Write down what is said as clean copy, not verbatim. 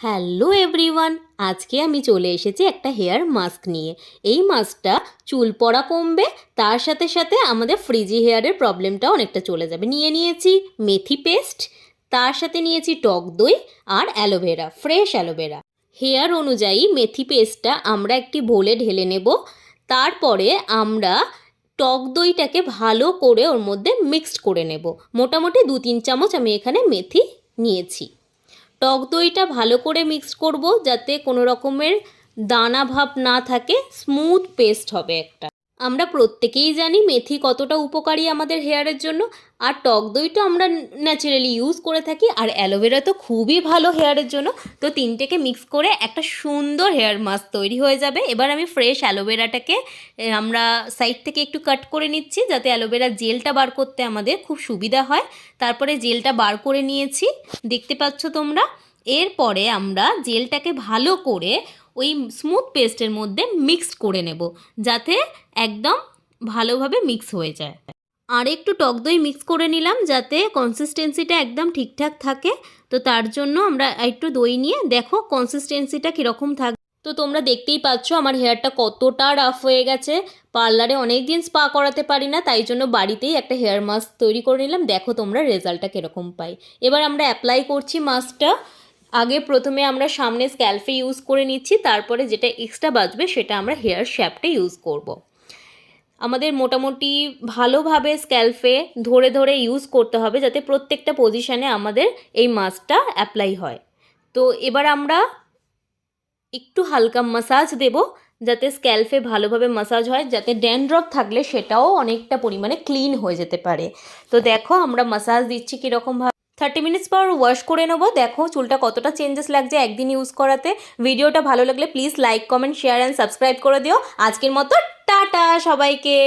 Hello everyone, আজকে আমি চলে এসেছি একটা হেয়ার মাস্ক নিয়ে। এই মাস্কটা চুল পড়া কমবে, তার সাথে সাথে আমাদের ফ্রিজি হেয়ারের প্রবলেমটাও অনেকটা চলে যাবে। নিয়েছি মেথি পেস্ট, তার সাথে নিয়েছি টক দই আর অ্যালোভেরা, ফ্রেশ অ্যালোভেরা। হেয়ার অনুযায়ী মেথি পেস্টটা আমরা একটি বোলে ঢেলে নেব। তারপরে আমরা টক দইটাকে ভালো করে ওর মধ্যে মিক্সড করে নেব। মোটামুটি 2-3 চামচ আমি এখানে মেথি নিয়েছি। টক দইটা ভালো করে মিক্স করব যাতে কোনো রকমের দানা ভাব না থাকে, স্মুথ পেস্ট হবে একটা। আমরা প্রত্যেকেই জানি মেথি কতটা উপকারী আমাদের হেয়ারের জন্য, আর টক দইটা আমরা ন্যাচারালি ইউজ করে থাকি, আর অ্যালোভেরা তো খুবই ভালো হেয়ারের জন্য। তো তিনটেকে মিক্স করে একটা সুন্দর হেয়ার মাস্ক তৈরি হয়ে যাবে। এবার আমি ফ্রেশ অ্যালোভেরাটাকে আমরা সাইড থেকে একটু কাট করে নিচ্ছি যাতে অ্যালোভেরা জেলটা বার করতে আমাদের খুব সুবিধা হয়। তারপরে জেলটা বার করে নিয়েছি, দেখতে পাচ্ছ তোমরা। এরপরে আমরা জেলটাকে ভালো করে ওই স্মুথ পেস্টের মধ্যে মিক্সড করে নেব যাতে একদম ভালোভাবে মিক্স হয়ে যায়। আর একটু টক দই মিক্স করে নিলাম যাতে কনসিস্টেন্সিটা একদম ঠিকঠাক থাকে। তো তার জন্য আমরা একটু দই নিয়ে দেখো কনসিস্টেন্সিটা কীরকম থাকে। তো তোমরা দেখতেই পাচ্ছ আমার হেয়ারটা কতটা রাফ হয়ে গেছে। পার্লারে অনেক দিন স্পা করাতে পারি না, তাই জন্য বাড়িতেই একটা হেয়ার মাস্ক তৈরি করে নিলাম। দেখো তোমরা রেজাল্টটা কীরকম পাই। এবার আমরা অ্যাপ্লাই করছি মাস্কটা। আগে প্রথমে আমরা সামনে স্ক্যাল্পে ইউজ করে নিচ্ছি, তারপরে যেটা এক্সট্রা বাঁচবে সেটা আমরা হেয়ার শ্যাফটে ইউজ করব। আমাদের মোটামুটি ভালোভাবে স্ক্যাল্পে ধরে ধরে ইউজ করতে হবে যাতে প্রত্যেকটা পজিশানে আমাদের এই মাস্কটা অ্যাপ্লাই হয়। তো এবার আমরা একটু হালকা মাসাজ দেব যাতে স্ক্যাল্পে ভালোভাবে মাসাজ হয়, যাতে ড্যান্ড্রফ থাকলে সেটাও অনেকটা পরিমাণে ক্লিন হয়ে যেতে পারে। তো দেখো আমরা মাসাজ দিচ্ছি কীরকমভাবে। 30 মিনিটস পর ওয়াশ করে নেবো। দেখো চুলটা কতটা চেঞ্জেস লাগছে একদিন ইউজ করাতে। ভিডিওটা ভালো লাগলে please like, comment, share and subscribe করে দিও। আজকের মতো টাটা সবাইকে।